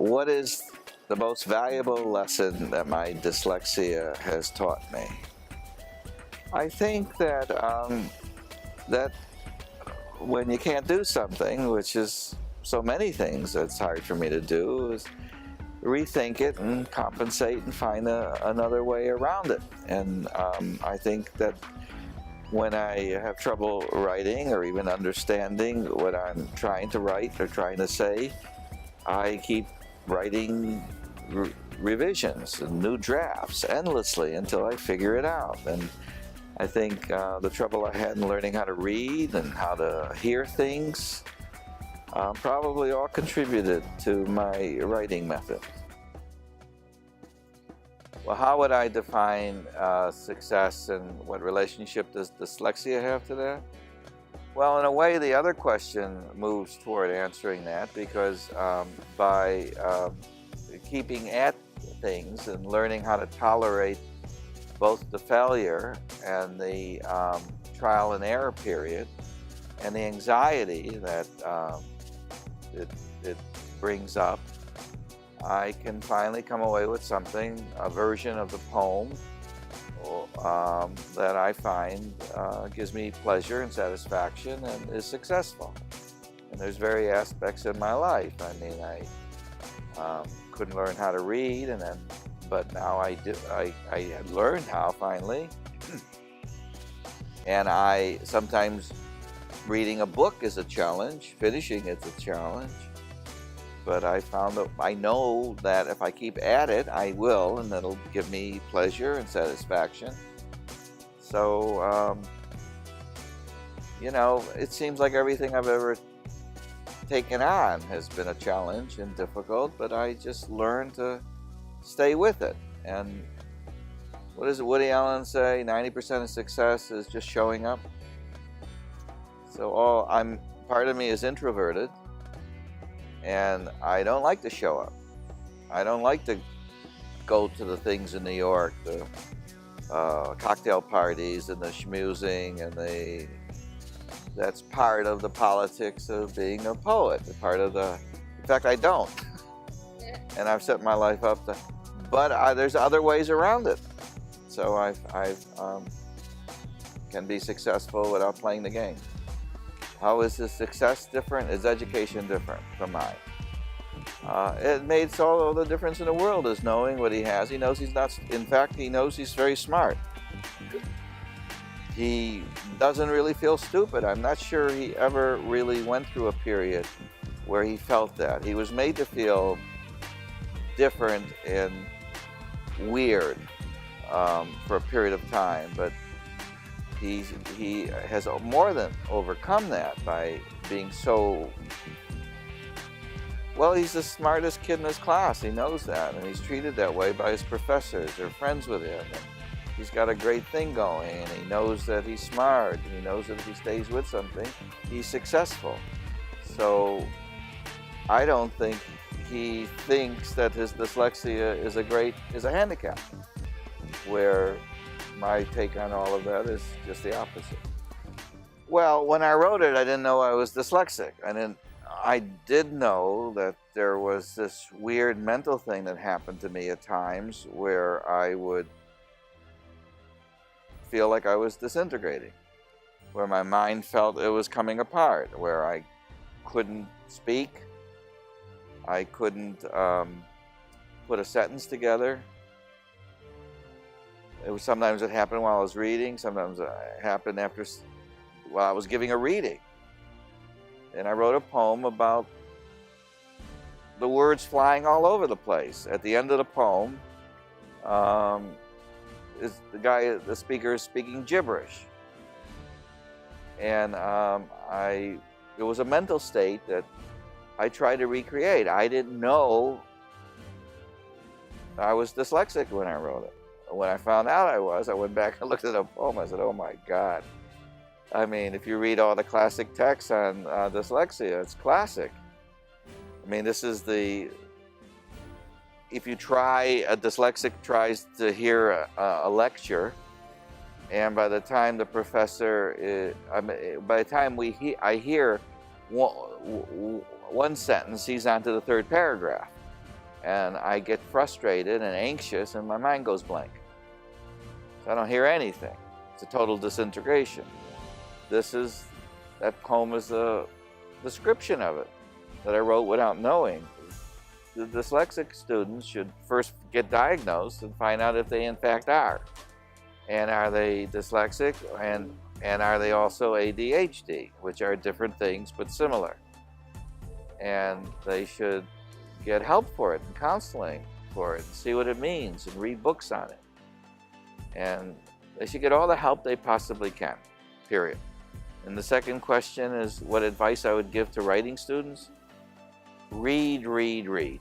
What is the most valuable lesson that my dyslexia has taught me? I think that when you can't do something, which is so many things that's hard for me to do, is rethink it and compensate and find another way around it. And I think that when I have trouble writing or even understanding what I'm trying to write or trying to say, I keep writing revisions and new drafts endlessly until I figure it out. And I think the trouble I had in learning how to read and how to hear things probably all contributed to my writing method. Well, how would I define success, and what relationship does dyslexia have to that? Well, in a way, the other question moves toward answering that, because by keeping at things and learning how to tolerate both the failure and the trial and error period and the anxiety that it brings up, I can finally come away with something, a version of the poem that I find gives me pleasure and satisfaction and is successful. And there's various aspects in my life. I mean, I couldn't learn how to read, but now I do. I had learned how finally, and I sometimes reading a book is a challenge. Finishing it's a challenge. But I found that I know that if I keep at it, I will, and that'll give me pleasure and satisfaction. So, it seems like everything I've ever taken on has been a challenge and difficult, but I just learned to stay with it. And what does Woody Allen say? 90% of success is just showing up. So part of me is introverted, and I don't like to show up. I don't like to go to the things in New York, the cocktail parties and the schmoozing, and that's part of the politics of being a poet. In fact, I don't. And I've set my life up but there's other ways around it. So I can be successful without playing the game. How is his success different? Is education different from mine? It made all the difference in the world, is knowing what he has. He knows he's not, in fact, he knows he's very smart. He doesn't really feel stupid. I'm not sure he ever really went through a period where he felt that. He was made to feel different and weird for a period of time, but he has more than overcome that by being so, well, he's the smartest kid in his class. He knows that, and he's treated that way by his professors. They're friends with him. And he's got a great thing going, and he knows that he's smart, and he knows that if he stays with something, he's successful. So I don't think he thinks that his dyslexia is a handicap, where my take on all of that is just the opposite. Well, when I wrote it, I didn't know I was dyslexic. I did know that there was this weird mental thing that happened to me at times where I would feel like I was disintegrating, where my mind felt it was coming apart, where I couldn't speak, I couldn't put a sentence together. Sometimes it happened while I was reading, sometimes it happened while I was giving a reading. And I wrote a poem about the words flying all over the place. At the end of the poem, the speaker is speaking gibberish. And it was a mental state that I tried to recreate. I didn't know I was dyslexic when I wrote it. When I found out I went back and looked at the poem. I said, oh my God. I mean, if you read all the classic texts on dyslexia, it's classic. I mean, this is if you a dyslexic tries to hear a lecture, and by the time the professor, by the time I hear one sentence, he's on to the third paragraph. and I get frustrated and anxious and my mind goes blank. So I don't hear anything. It's a total disintegration. That poem is a description of it that I wrote without knowing. The dyslexic students should first get diagnosed and find out if they in fact are. And are they dyslexic, and are they also ADHD, which are different things but similar. And they should get help for it and counseling for it and see what it means and read books on it. And they should get all the help they possibly can, period. And the second question is what advice I would give to writing students. Read, read, read.